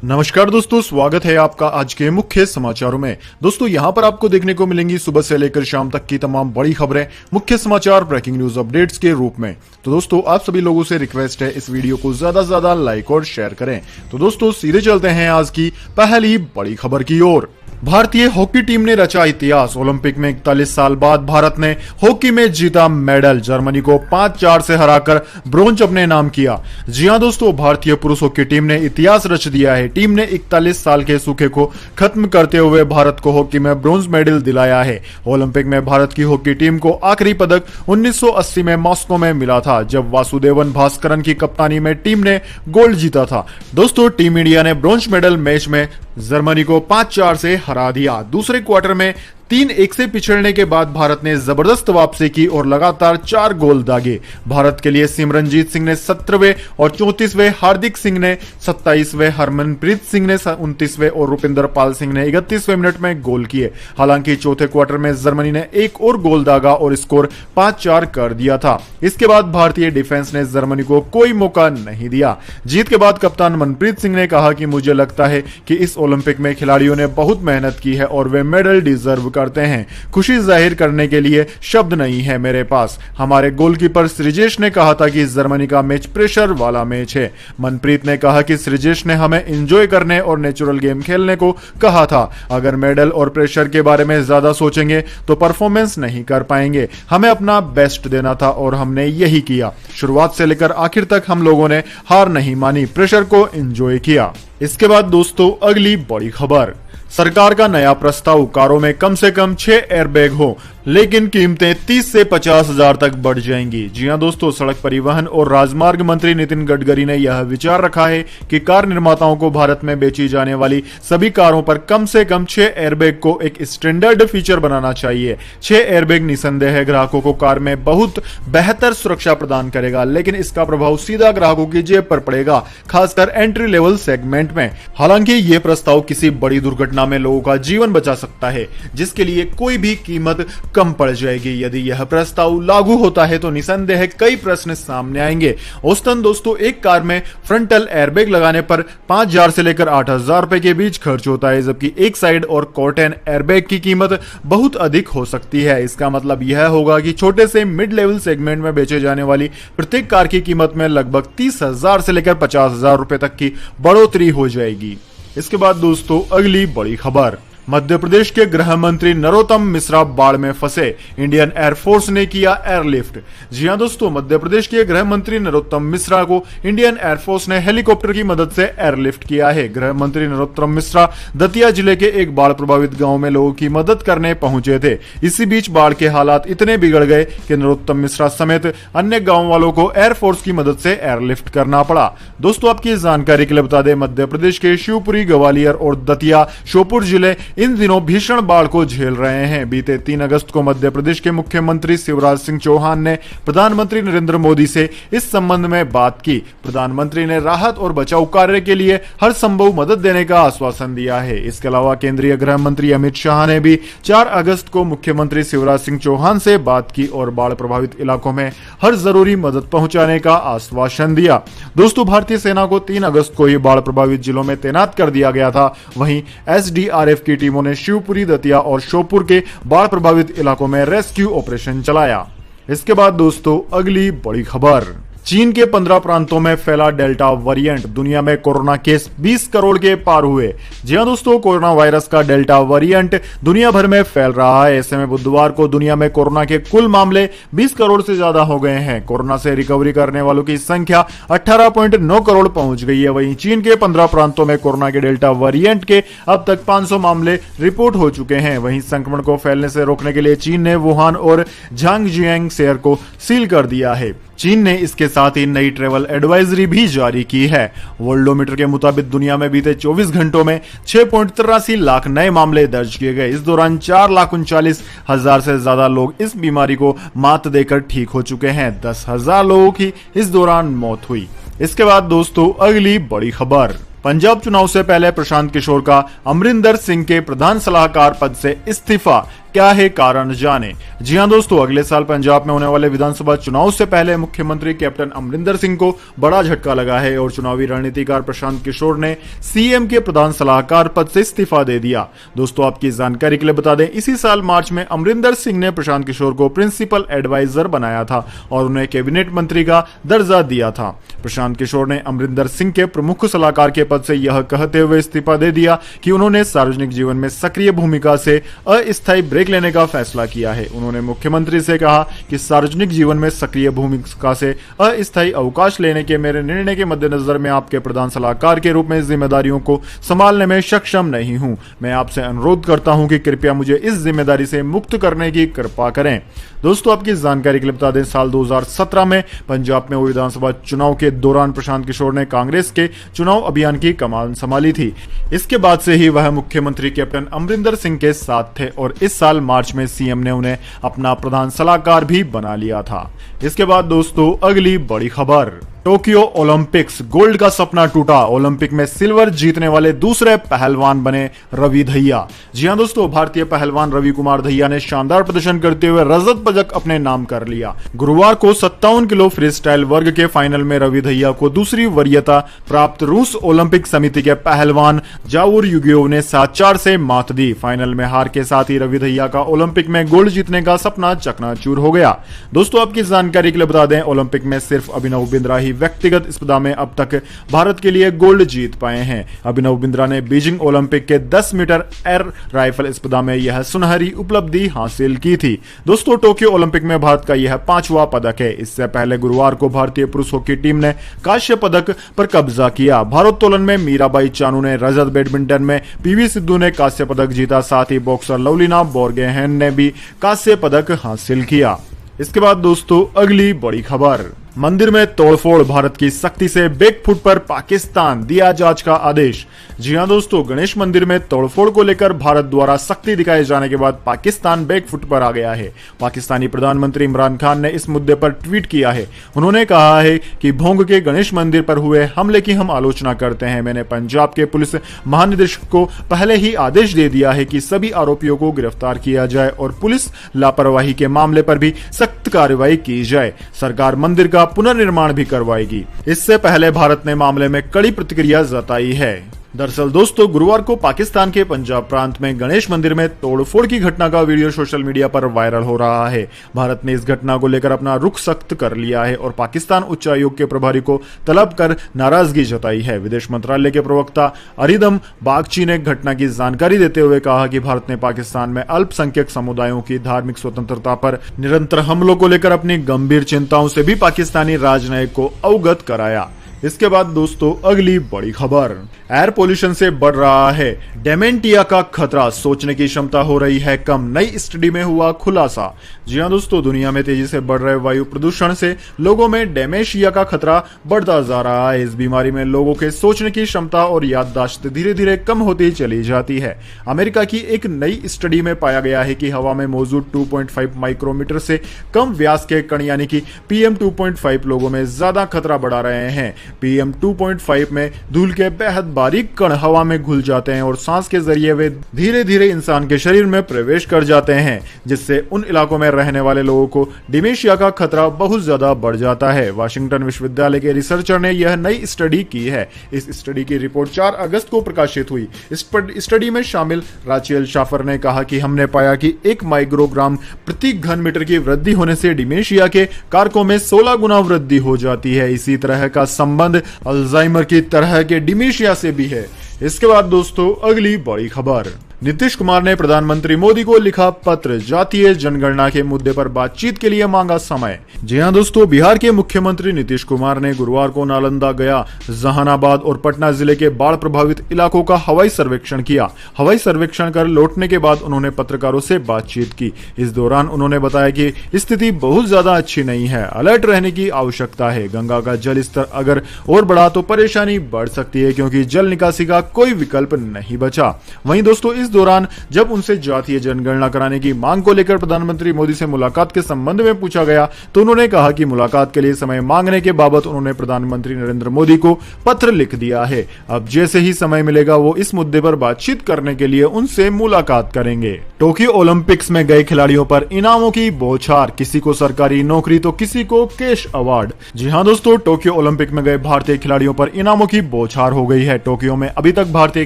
नमस्कार दोस्तों, स्वागत है आपका आज के मुख्य समाचारों में। दोस्तों यहां पर आपको देखने को मिलेंगी सुबह से लेकर शाम तक की तमाम बड़ी खबरें मुख्य समाचार ब्रेकिंग न्यूज अपडेट्स के रूप में। तो दोस्तों आप सभी लोगों से रिक्वेस्ट है इस वीडियो को ज्यादा से ज्यादा लाइक और शेयर करें। तो दोस्तों सीधे चलते हैं आज की पहली बड़ी खबर की ओर। भारतीय हॉकी टीम ने रचा इतिहास। ओलंपिक में 41 साल बाद भारत ने हॉकी में जीता मेडल। जर्मनी को 5-4 से हराकर ब्रोंज अपने नाम किया। जी हां दोस्तों, भारतीय पुरुष हॉकी टीम ने इतिहास रच दिया है। टीम ने 41 साल के सूखे को खत्म करते हुए भारत को हॉकी में ब्रोंज मेडल दिलाया है। ओलंपिक में भारत की हॉकी टीम को आखिरी पदक 1980 में मॉस्को में मिला था, जब वासुदेवन भास्करन की कप्तानी में टीम ने गोल्ड जीता था। दोस्तों टीम इंडिया ने ब्रोंज मेडल मैच में जर्मनी को 5-4 से हरा दिया। दूसरे क्वार्टर में 3-1 से पिछड़ने के बाद भारत ने जबरदस्त वापसी की और लगातार 4 गोल दागे। भारत के लिए सिमरनजीत सिंह ने 17वें और 34वें, हार्दिक सिंह ने 27वें, हरमनप्रीत सिंह ने 29वें और रुपिंदर पाल सिंह ने 31वें मिनट में गोल किए। हालांकि चौथे क्वार्टर में जर्मनी ने एक और गोल दागा और स्कोर 5-4 कर दिया था। इसके बाद भारतीय डिफेंस ने जर्मनी को कोई मौका नहीं दिया। जीत के बाद कप्तान मनप्रीत सिंह ने कहा कि मुझे लगता है कि इस ओलंपिक में खिलाड़ियों ने बहुत मेहनत की है और वे मेडल डिजर्व करते हैं। खुशी जाहिर करने के लिए शब्द नहीं है मेरे पास। हमारे गोलकीपर सृजेश ने कहा था कि जर्मनी का मैच प्रेशर वाला मैच है। मनप्रीत ने कहा कि सृजेश ने हमें एंजॉय करने और नेचुरल गेम खेलने को कहा था। अगर मेडल और प्रेशर के बारे में ज्यादा सोचेंगे तो परफॉर्मेंस नहीं कर पाएंगे। हमें अपना बेस्ट देना था और हमने यही किया। शुरुआत से लेकर आखिर तक हम लोगों ने हार नहीं मानी, प्रेशर को एंजॉय किया। इसके बाद दोस्तों अगली बड़ी खबर। सरकार का नया प्रस्ताव, कारों में कम से कम 6 एयरबैग हो लेकिन कीमतें 30 से 50 हजार तक बढ़ जाएंगी। जी हां दोस्तों, सड़क परिवहन और राजमार्ग मंत्री नितिन गडकरी ने यह विचार रखा है कि कार निर्माताओं को भारत में बेची जाने वाली सभी कारों पर कम से कम 6 एयरबैग को एक स्टैंडर्ड फीचर बनाना चाहिए। 6 एयरबैग निसंदेह ग्राहकों को कार में बहुत बेहतर सुरक्षा प्रदान करेगा, लेकिन इसका प्रभाव सीधा ग्राहकों की जेब पर पड़ेगा, खासकर एंट्री लेवल सेगमेंट में। हालांकि यह प्रस्ताव किसी बड़ी दुर्घटना में लोगों का जीवन बचा सकता है, जिसके लिए कोई भी कीमत कम पड़ जाएगी। यदि यह प्रस्ताव लागू होता है तो निसंदेह कई प्रश्न सामने आएंगे। औसतन दोस्तों एक कार में फ्रंटल एयरबैग लगाने पर 5,000 से लेकर 8,000 रुपए के बीच खर्च होता है, जबकि एक साइड और कॉर्टेन एयरबैग की कीमत बहुत अधिक हो सकती है। इसका मतलब यह होगा कि छोटे से मिड लेवल सेगमेंट में बेचे जाने वाली प्रत्येक कार की कीमत में लगभग 30,000 से लेकर 50,000 रुपए तक की बढ़ोतरी हो जाएगी। इसके बाद दोस्तों अगली बड़ी खबर। मध्य प्रदेश के गृह मंत्री नरोत्तम मिश्रा बाढ़ में फंसे, इंडियन एयरफोर्स ने किया एयरलिफ्ट। जी हां दोस्तों, मध्य प्रदेश के गृह मंत्री नरोत्तम मिश्रा को इंडियन एयरफोर्स ने हेलीकॉप्टर की मदद से एयरलिफ्ट किया है। गृह मंत्री नरोत्तम मिश्रा दतिया जिले के एक बाढ़ प्रभावित गांव में लोगों की मदद करने पहुंचे थे। इसी बीच बाढ़ के हालात इतने बिगड़ गए कि नरोत्तम मिश्रा समेत अन्य गांव वालों को एयरफोर्स की मदद से एयरलिफ्ट करना पड़ा। दोस्तों आपकी जानकारी के लिए बता दें, मध्य प्रदेश के शिवपुरी, ग्वालियर और दतिया, श्योपुर जिले इन दिनों भीषण बाढ़ को झेल रहे हैं। बीते 3 अगस्त को मध्य प्रदेश के मुख्यमंत्री शिवराज सिंह चौहान ने प्रधानमंत्री नरेंद्र मोदी से इस संबंध में बात की। प्रधानमंत्री ने राहत और बचाव कार्य के लिए हर संभव मदद देने का आश्वासन दिया है। इसके अलावा केंद्रीय गृह मंत्री अमित शाह ने भी 4 अगस्त को मुख्यमंत्री शिवराज सिंह चौहान से बात की और बाढ़ प्रभावित इलाकों में हर जरूरी मदद पहुंचाने का आश्वासन दिया। दोस्तों भारतीय सेना को 3 अगस्त को ही बाढ़ प्रभावित जिलों में तैनात कर दिया गया था। वहीं एसडीआरएफ की टीमों ने शिवपुरी, दतिया और श्योपुर के बाढ़ प्रभावित इलाकों में रेस्क्यू ऑपरेशन चलाया। इसके बाद दोस्तों अगली बड़ी खबर। चीन के 15 प्रांतों में फैला डेल्टा वेरिएंट, दुनिया में कोरोना केस 20 करोड़ के पार हुए। जी हां दोस्तों, कोरोना वायरस का डेल्टा वेरिएंट दुनिया भर में फैल रहा है। ऐसे में बुधवार को दुनिया में कोरोना के कुल मामले 20 करोड़ से ज्यादा हो गए हैं। कोरोना से रिकवरी करने वालों की संख्या 18.9 करोड़ पहुंच गई है। वहीं चीन के 15 प्रांतों में कोरोना के डेल्टा वेरिएंट के अब तक 500 मामले रिपोर्ट हो चुके हैं। वहीं संक्रमण को फैलने से रोकने के लिए चीन ने वुहान और झांगजियांग शहर को सील कर दिया है। चीन ने इसके साथ ही नई ट्रैवल एडवाइजरी भी जारी की है। वर्ल्डोमीटर के मुताबिक दुनिया में बीते 24 घंटों में 6.83 लाख नए मामले दर्ज किए गए। इस दौरान 4,39,000 से ज्यादा लोग इस बीमारी को मात देकर ठीक हो चुके हैं। 10,000 लोगों की इस दौरान मौत हुई। इसके बाद दोस्तों अगली बड़ी खबर। पंजाब चुनाव से पहले प्रशांत किशोर का अमरिंदर सिंह के प्रधान सलाहकार पद से इस्तीफा। क्या है कारण, जाने। जी हां दोस्तों, अगले साल पंजाब में होने वाले विधानसभा चुनाव से पहले मुख्यमंत्री कैप्टन अमरिंदर सिंह को बड़ा झटका लगा है और चुनावी रणनीतिकार प्रशांत किशोर ने सीएम के प्रधान सलाहकार पद से इस्तीफा दे दिया। दोस्तों आपकी जानकारी के लिए बता दें, इसी साल मार्च में अमरिंदर सिंह ने प्रशांत किशोर को प्रिंसिपल एडवाइजर बनाया था और उन्हें कैबिनेट मंत्री का दर्जा दिया था। प्रशांत किशोर ने अमरिंदर सिंह के प्रमुख सलाहकार के पद से यह कहते हुए इस्तीफा दे दिया कि उन्होंने सार्वजनिक जीवन में सक्रिय भूमिका से अस्थायी ब्रेक लेने का फैसला किया है। उन्होंने मुख्यमंत्री से कहा कि सार्वजनिक जीवन में सक्रिय भूमिका से अस्थायी अवकाश लेने के मेरे निर्णय के मद्देनजर मैं आपके प्रधान सलाहकार के रूप में जिम्मेदारियों को संभालने में सक्षम नहीं हूं। मैं आपसे अनुरोध करता हूं कि कृपया मुझे इस जिम्मेदारी से मुक्त करने की कृपा करें। दोस्तों आपकी जानकारी के लिए बता दें, साल 2017 में पंजाब में हुए विधानसभा चुनाव के दौरान प्रशांत किशोर ने कांग्रेस के चुनाव अभियान की कमान संभाली थी। इसके बाद से ही वह मुख्यमंत्री कैप्टन अमरिंदर सिंह के साथ थे और इस साल मार्च में सीएम ने उन्हें अपना प्रधान सलाहकार भी बना लिया था। इसके बाद दोस्तों अगली बड़ी खबर, टोक्यो ओलंपिक्स, गोल्ड का सपना टूटा। ओलंपिक में सिल्वर जीतने वाले दूसरे पहलवान बने रवि दहिया। जी हां दोस्तों, भारतीय पहलवान रवि कुमार दहिया ने शानदार प्रदर्शन करते हुए रजत पदक अपने नाम कर लिया। गुरुवार को 57 किलो फ्री स्टाइल वर्ग के फाइनल में रवि दहिया को दूसरी वरीयता प्राप्त रूस ओलंपिक समिति के पहलवान जावुर युगोव ने 7-4 से मात दी। फाइनल में हार के साथ ही रवि दहिया का ओलंपिक में गोल्ड जीतने का सपना चकनाचूर हो गया। दोस्तों आपकी जानकारी के लिए बता दें, ओलंपिक में सिर्फ अभिनव बिंद्रा ही व्यक्तिगत स्पर्धा में अब तक भारत के लिए गोल्ड जीत पाए हैं। अभिनव बिंद्रा ने बीजिंग ओलंपिक के 10 मीटर एयर राइफल स्पर्धा में यह सुनहरी उपलब्धि हासिल की थी। दोस्तों टोक्यो ओलंपिक में भारत का यह 5वां पदक है। इससे पहले गुरुवार को भारतीय पुरुष हॉकी टीम ने कांस्य पदक पर कब्जा किया। भारोत्तोलन में मीराबाई चानू ने रजत, बैडमिंटन में पीवी सिंधु ने कांस्य पदक जीता। साथ ही बॉक्सर लवलीना बोरगोहेन ने भी कांस्य पदक हासिल किया। इसके बाद दोस्तों अगली बड़ी खबर, मंदिर में तोड़फोड़, भारत की सख्ती से बैकफुट पर पाकिस्तान, दिया जांच का आदेश। जी हां दोस्तों, गणेश मंदिर में तोड़फोड़ को लेकर भारत द्वारा सख्ती दिखाए जाने के बाद पाकिस्तान बैकफुट पर आ गया है। पाकिस्तानी प्रधानमंत्री इमरान खान ने इस मुद्दे पर ट्वीट किया है। उन्होंने कहा है कि भोंग के गणेश मंदिर पर हुए हमले की हम आलोचना करते हैं। मैंने पंजाब के पुलिस महानिदेशक को पहले ही आदेश दे दिया है कि सभी आरोपियों को गिरफ्तार किया जाए और पुलिस लापरवाही के मामले पर भी सख्त कार्रवाई की जाए। सरकार मंदिर का पुनर्निर्माण भी करवाएगी। इससे पहले भारत ने मामले में कड़ी प्रतिक्रिया जताई है। दरअसल दोस्तों गुरुवार को पाकिस्तान के पंजाब प्रांत में गणेश मंदिर में तोड़फोड़ की घटना का वीडियो सोशल मीडिया पर वायरल हो रहा है। भारत ने इस घटना को लेकर अपना रुख सख्त कर लिया है और पाकिस्तान उच्चायोग के प्रभारी को तलब कर नाराजगी जताई है। विदेश मंत्रालय के प्रवक्ता अरिदम बागची ने घटना की जानकारी देते हुए कहा कि भारत ने पाकिस्तान में अल्पसंख्यक समुदायों की धार्मिक स्वतंत्रता पर निरंतर हमलों को लेकर अपनी गंभीर चिंताओं से भी पाकिस्तानी राजनयिक को अवगत कराया। इसके बाद दोस्तों अगली बड़ी खबर, एयर पोल्यूशन से बढ़ रहा है डेमेंटिया का खतरा, सोचने की क्षमता हो रही है कम, नई स्टडी में हुआ खुलासा। जी हां दोस्तों, दुनिया में तेजी से बढ़ रहे वायु प्रदूषण से लोगों में डेमेंशिया का खतरा बढ़ता जा रहा है। इस बीमारी में लोगों के सोचने की क्षमता और याददाश्त धीरे धीरे कम होती चली जाती है। अमेरिका की एक नई स्टडी में पाया गया है कि हवा में मौजूद 2.5 माइक्रोमीटर से कम व्यास के कण यानी कि PM 2.5 लोगों में ज्यादा खतरा बढ़ा रहे हैं। PM 2.5 में धूल के बेहद बारीक कण हवा में घुल जाते हैं और सांस के जरिए वे धीरे धीरे इंसान के शरीर में प्रवेश कर जाते हैं, जिससे उन इलाकों में रहने वाले लोगों को डिमेंशिया का खतरा बहुत ज्यादा बढ़ जाता है। वाशिंगटन विश्वविद्यालय के रिसर्चर ने यह नई स्टडी की है। इस स्टडी की रिपोर्ट 4 अगस्त को प्रकाशित हुई। इस स्टडी में शामिल राचेल शाफर ने कहा कि हमने पाया कि 1 माइक्रोग्राम प्रति घन मीटर की वृद्धि होने से डिमेंशिया के कारकों में 16 गुना वृद्धि हो जाती है। इसी तरह का संबंध अल्जाइमर की तरह के डिमेंशिया से भी है। इसके बाद दोस्तों अगली बड़ी खबर, नीतीश कुमार ने प्रधानमंत्री मोदी को लिखा पत्र, जातीय जनगणना के मुद्दे पर बातचीत के लिए मांगा समय। जी हां दोस्तों, बिहार के मुख्यमंत्री नीतीश कुमार ने गुरुवार को नालंदा, गया, जहानाबाद और पटना जिले के बाढ़ प्रभावित इलाकों का हवाई सर्वेक्षण किया। हवाई सर्वेक्षण कर लौटने के बाद उन्होंने पत्रकारों से बातचीत की। इस दौरान उन्होंने बताया कि स्थिति बहुत ज्यादा अच्छी नहीं है, अलर्ट रहने की आवश्यकता है। गंगा का जल स्तर अगर और बढ़ा तो परेशानी बढ़ सकती है, क्योंकि जल निकासी का अब कोई विकल्प नहीं बचा। वहीं दोस्तों इस दौरान जब उनसे जातीय जनगणना कराने की मांग को लेकर प्रधानमंत्री मोदी से मुलाकात के संबंध में पूछा गया तो उन्होंने कहा कि मुलाकात के लिए समय मांगने के बाबत उन्होंने प्रधानमंत्री नरेंद्र मोदी को पत्र लिख दिया है। अब जैसे ही समय मिलेगा वो इस मुद्दे पर बातचीत करने के लिए उनसे मुलाकात करेंगे। टोक्यो ओलंपिक्स में गए खिलाड़ियों पर इनामों की बौछार, किसी को सरकारी नौकरी तो किसी को कैश अवार्ड। जी हां दोस्तों, टोक्यो ओलंपिक में गए भारतीय खिलाड़ियों पर इनामों की बौछार हो गई है। टोक्यो में अभी तक भारतीय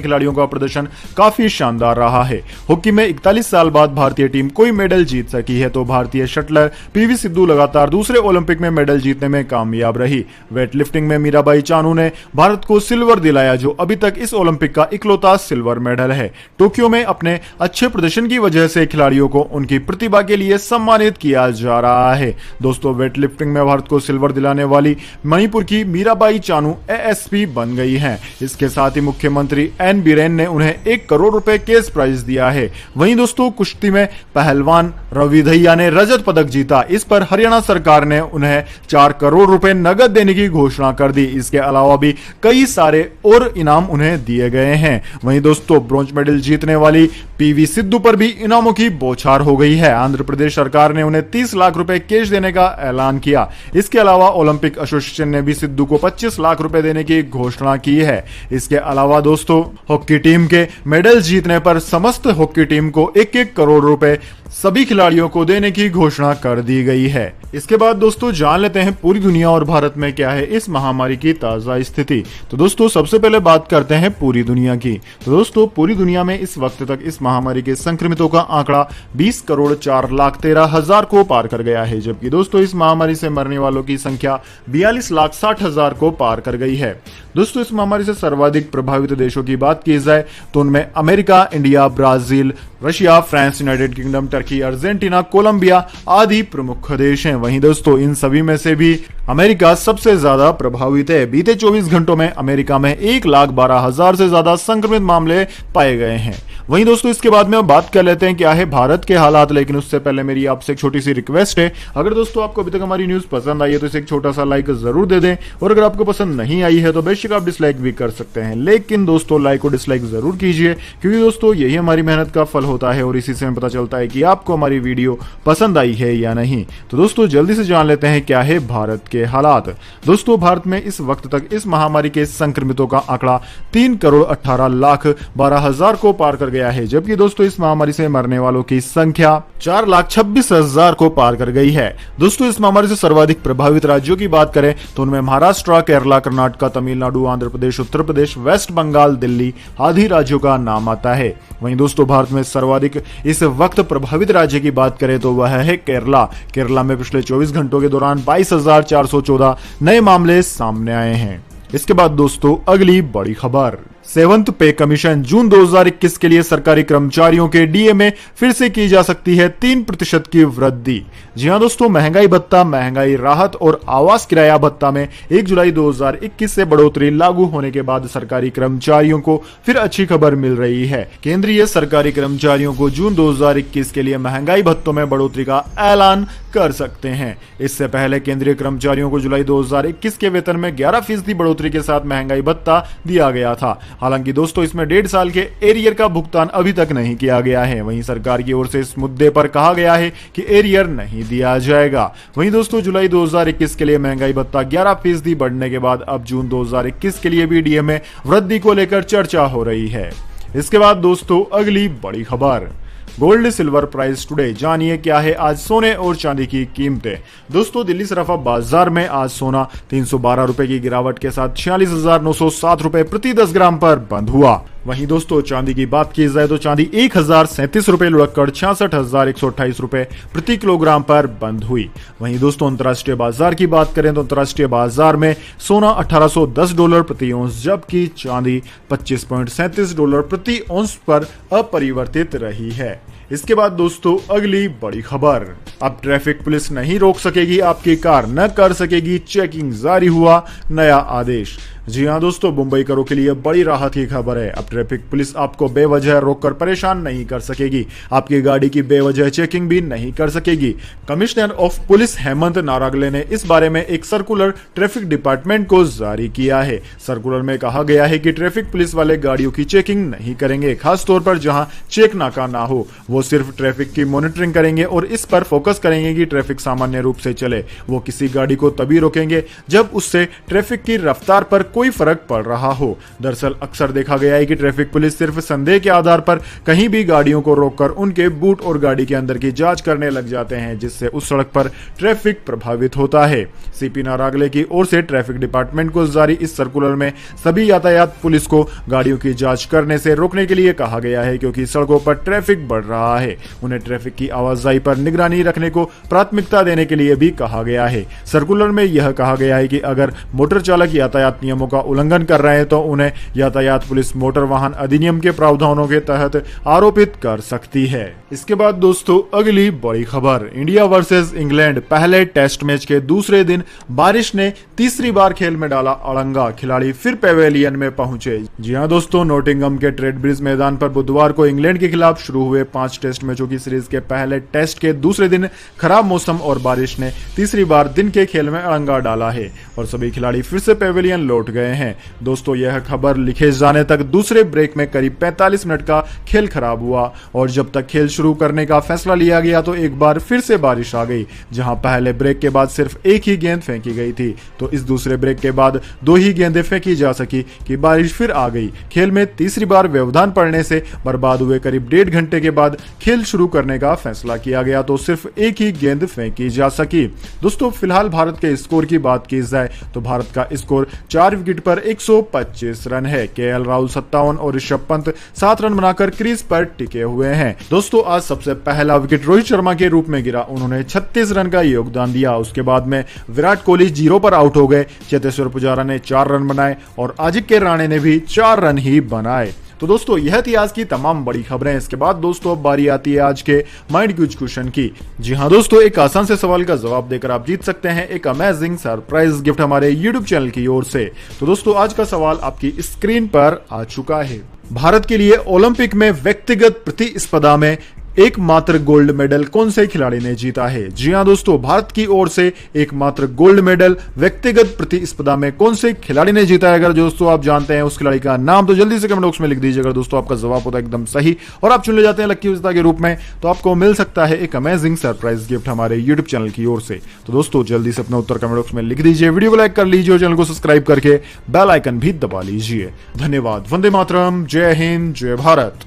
खिलाड़ियों का प्रदर्शन काफी शानदार रहा है। हॉकी में 41 साल बाद भारतीय टीम कोई मेडल जीत सकी है तो भारतीय शटलर पीवी सिंधु लगातार दूसरे ओलंपिक में मेडल जीतने में कामयाब रही। वेटलिफ्टिंग में मीराबाई चानू ने भारत को सिल्वर दिलाया, जो अभी तक इस ओलंपिक का इकलौता सिल्वर मेडल है। टोक्यो में अपने अच्छे प्रदर्शन की वजह से खिलाड़ियों को उनकी प्रतिभा के लिए सम्मानित किया जा रहा है। दोस्तों वेटलिफ्टिंग में भारत को सिल्वर दिलाने वाली मणिपुर की मीराबाई चानू एएसपी बन गई हैं। इसके साथ ही मुख्यमंत्री एन बीरेन ने उन्हें 1 करोड़ रुपए कैश प्राइज दिया है। वहीं दोस्तों कुश्ती में पहलवान रवि दहिया ने रजत पदक जीता। इस पर हरियाणा सरकार ने उन्हें 4 करोड़ रुपए नगद देने की घोषणा कर दी। इसके अलावा भी कई सारे और इनाम उन्हें दिए गए हैं। वहीं दोस्तों ब्रॉन्ज मेडल जीतने वाली पीवी सिंधु पर भी इनामों की बौछार हो गई है। आंध्र प्रदेश सरकार ने उन्हें 30 लाख रुपए कैश देने का ऐलान किया। इसके अलावा ओलंपिक एसोसिएशन ने भी सिंधु को 25 लाख रुपए देने की घोषणा की है। इसके अलावा दोस्तों हॉकी टीम के मेडल जीतने पर समस्त हॉकी टीम को 1-1 करोड़ रुपए सभी खिलाड़ियों को देने की घोषणा कर दी गई है। इसके बाद दोस्तों जान लेते हैं पूरी दुनिया और भारत में क्या है इस महामारी की ताजा स्थिति। तो दोस्तों सबसे पहले बात करते हैं पूरी दुनिया की। तो दोस्तों पूरी दुनिया में इस वक्त तक इस महामारी के संक्रमितों का आंकड़ा 20 करोड़ 4 लाख 13 हजार को पार कर गया है, जबकि दोस्तों इस महामारी से मरने वालों की संख्या 42 लाख 60 हजार को पार कर गई है। दोस्तों इस महामारी से सर्वाधिक प्रभावित देशों की बात की जाए तो उनमें America, India, Brazil, Russia, France, United Kingdom, Turkey, Argentina, Colombia आदि प्रमुख देश हैं। वहीं दोस्तों इन सभी में से भी अमेरिका सबसे ज्यादा प्रभावित है। बीते 24 घंटों में अमेरिका में 1,12,000 से ज्यादा संक्रमित मामले पाए गए हैं। वहीं दोस्तों इसके बाद में बात कर लेते हैं क्या है भारत के हालात, लेकिन उससे पहले मेरी आपसे एक छोटी सी रिक्वेस्ट है, अगर दोस्तों आपको अभी तक हमारी न्यूज पसंद आई है तो इसे एक छोटा सा लाइक जरूर दे दें, और अगर आपको पसंद नहीं आई है तो बेशक आप डिसलाइक भी कर सकते हैं, लेकिन दोस्तों लाइक और डिसलाइक जरूर कीजिए, क्योंकि दोस्तों यही हमारी मेहनत का फल होता है और इसी से हमें पता चलता है कि आपको हमारी वीडियो पसंद आई है या नहीं। तो दोस्तों जल्दी से जान लेते हैं क्या है भारत के हालात। दोस्तों भारत में इस वक्त तक इस महामारी के संक्रमितों का आंकड़ा 3 करोड़ 18 लाख 12 हजार को पार कर गया है, जबकि दोस्तों इस महामारी से मरने वालों की संख्या 4 लाख 26 हजार को पार कर गई है। दोस्तों इस महामारी से सर्वाधिक प्रभावित राज्यों की बात करें तो उनमें महाराष्ट्र, केरला, कर्नाटक, तमिलनाडु, आंध्र प्रदेश, उत्तर प्रदेश, वेस्ट बंगाल, दिल्ली आदि राज्यों का नाम आता है। वहीं दोस्तों भारत में सर्वाधिक इस वक्त प्रभावित राज्य की बात करें तो वह है केरला। केरला में पिछले 24 घंटों के दौरान 22,414 नए मामले सामने आए हैं। इसके बाद दोस्तों अगली बड़ी खबर, 7th पे कमीशन जून 2021 के लिए सरकारी कर्मचारियों के डीए में फिर से की जा सकती है 3% की वृद्धि। जी हां दोस्तों, महंगाई भत्ता, महंगाई राहत और आवास किराया भत्ता में 1 जुलाई 2021 से बढ़ोतरी लागू होने के बाद सरकारी कर्मचारियों को फिर अच्छी खबर मिल रही है। केंद्रीय सरकारी कर्मचारियों को जून 2021 के लिए महंगाई भत्तों में बढ़ोतरी का ऐलान कर सकते हैं। इससे पहले केंद्रीय कर्मचारियों को जुलाई 2021 के वेतन में 11% बढ़ोतरी के साथ महंगाई भत्ता दिया गया था। हालांकि दोस्तों इसमें 1.5 साल के एरियर का भुगतान अभी तक नहीं किया गया है। वहीं सरकार की ओर से इस मुद्दे पर कहा गया है कि एरियर नहीं दिया जाएगा। वहीं दोस्तों जुलाई 2021 के लिए महंगाई भत्ता 11% बढ़ने के बाद अब जून 2021 के लिए भी डीए में वृद्धि को लेकर चर्चा हो रही है। इसके बाद दोस्तों अगली बड़ी खबर, गोल्ड सिल्वर प्राइस टुडे, जानिए क्या है आज सोने और चांदी की कीमतें। दोस्तों दिल्ली सराफा बाजार में आज सोना 312 रुपए की गिरावट के साथ 46,907 रुपए प्रति 10 ग्राम पर बंद हुआ। वहीं दोस्तों चांदी की बात की जाए तो चांदी 1,037 रुपए लुढ़ककर 66,128 रुपए प्रति किलोग्राम पर बंद हुई। वहीं दोस्तों अंतर्राष्ट्रीय बाजार की बात करें तो अंतर्राष्ट्रीय बाजार में सोना $1,810 प्रति औंस, जबकि चांदी $25.37 प्रति औंस पर अपरिवर्तित रही है। इसके बाद दोस्तों अगली बड़ी खबर, अब ट्रैफिक पुलिस नहीं रोक सकेगी आपकी कार, न कर सकेगी चेकिंग, जारी हुआ नया आदेश। जी हाँ दोस्तों, मुंबईकरों के लिए बड़ी राहत की खबर है। अब ट्रैफिक पुलिस आपको बेवजह रोककर परेशान नहीं कर सकेगी, आपकी गाड़ी की बेवजह चेकिंग भी नहीं कर सकेगी। कमिश्नर ऑफ पुलिस हेमंत नारागले ने इस बारे में एक सर्कुलर ट्रैफिक डिपार्टमेंट को जारी किया है। सर्कुलर में कहा गया है कि ट्रैफिक पुलिस वाले गाड़ियों की चेकिंग नहीं करेंगे, खास तौर पर जहां चेक नाका ना हो। वो सिर्फ ट्रैफिक की मॉनिटरिंग करेंगे और इस पर फोकस करेंगे कि ट्रैफिक सामान्य रूप से चले। वो किसी गाड़ी को तभी रोकेंगे जब उससे ट्रैफिक की रफ्तार पर कोई फर्क पड़ रहा हो। दरअसल अक्सर देखा गया है कि ट्रैफिक पुलिस सिर्फ संदेह के आधार पर कहीं भी गाड़ियों को रोककर उनके बूट और गाड़ी के अंदर की जांच करने लग जाते हैं, जिससे उस सड़क पर ट्रैफिक प्रभावित होता है। सीपी नारागले की ओर से ट्रैफिक डिपार्टमेंट को जारी इस सर्कुलर में सभी यातायात पुलिस को गाड़ियों की जांच करने से रोकने के लिए कहा गया है, क्योंकि सड़कों पर ट्रैफिक बढ़ रहा है। उन्हें ट्रैफिक की आवाजाही पर निगरानी रखने को प्राथमिकता देने के लिए भी कहा गया है। सर्कुलर में यह कहा गया है कि अगर मोटर चालक यातायात नियमों का उल्लंघन कर रहे हैं तो उन्हें यातायात पुलिस मोटर वाहन अधिनियम के प्रावधानों के तहत आरोपित कर सकती है। इसके बाद दोस्तों अगली बड़ी खबर, इंडिया वर्सेस इंग्लैंड पहले टेस्ट मैच के दूसरे दिन बारिश ने तीसरी बार खेल में डाला अड़ंगा, खिलाड़ी फिर पेवेलियन में पहुंचे। जी हां दोस्तों, नॉटिंघम के ट्रेड ब्रिज मैदान पर बुधवार को इंग्लैंड के खिलाफ शुरू हुए 5 टेस्ट मैचों की सीरीज के पहले टेस्ट के दूसरे दिन खराब मौसम और बारिश ने तीसरी बार दिन के खेल में अड़ंगा डाला है और सभी खिलाड़ी फिर से पेवेलियन लौट गए हैं। दोस्तों यह खबर लिखे जाने तक दूसरे ब्रेक में करीब 45 मिनट का खेल खराब हुआ और जब तक खेल शुरू करने का फैसला लिया गया तो एक बार फिर से बारिश आ गई। जहां पहले ब्रेक के बाद सिर्फ एक ही गेंद फेंकी गई थी, तो इस दूसरे ब्रेक के बाद 2 ही गेंदें फेंकी जा सकी कि बारिश फिर आ गई। खेल में तीसरी बार व्यवधान पड़ने से बर्बाद हुए करीब 1.5 घंटे के बाद खेल शुरू करने का फैसला किया गया तो सिर्फ एक ही गेंद फेंकी जा सकी। दोस्तों फिलहाल भारत के स्कोर की बात की जाए तो भारत का स्कोर 4 विकेट पर 125 रन है। केएल राहुल 57 और ऋषभ पंत 7 रन बनाकर क्रीज पर टिके हुए हैं। दोस्तों आज सबसे पहला विकेट रोहित शर्मा के रूप में गिरा, उन्होंने 36 रन का योगदान दिया। उसके बाद में विराट कोहली 0 पर आउट हो गए, चेतेश्वर पुजारा ने 4 रन बनाए और अजिंक्य रहाणे ने भी 4 रन ही बनाए। तो दोस्तों यह थी आज की तमाम बड़ी खबरें। इसके बाद दोस्तों अब बारी आती है आज के माइंड क्विज क्वेश्चन की। जी हाँ दोस्तों, एक आसान से सवाल का जवाब देकर आप जीत सकते हैं एक अमेजिंग सरप्राइज गिफ्ट हमारे यूट्यूब चैनल की ओर से। तो दोस्तों आज का सवाल आपकी स्क्रीन पर आ चुका है। भारत के लिए ओलंपिक में व्यक्तिगत प्रतिस्पर्धा में एकमात्र गोल्ड मेडल कौन से खिलाड़ी ने जीता है? जी हां दोस्तों, भारत की ओर से एकमात्र गोल्ड मेडल व्यक्तिगत प्रतिस्पर्धा में कौन से खिलाड़ी ने जीता है? अगर दोस्तों आप जानते हैं उस खिलाड़ी का नाम तो जल्दी से कमेंट बॉक्स में लिख दीजिए। अगर दोस्तों आपका जवाब होता है एकदम सही और आप चुन ले जाते हैं लकी विजेता के रूप में, तो आपको मिल सकता है एक अमेजिंग सरप्राइज गिफ्ट हमारे यूट्यूब चैनल की ओर से। तो दोस्तों जल्दी से अपना उत्तर कमेंट बॉक्स में लिख दीजिए, वीडियो को लाइक कर लीजिए और चैनल को सब्सक्राइब करके बेल आइकन भी दबा लीजिए। धन्यवाद। वंदे मातरम, जय हिंद, जय भारत।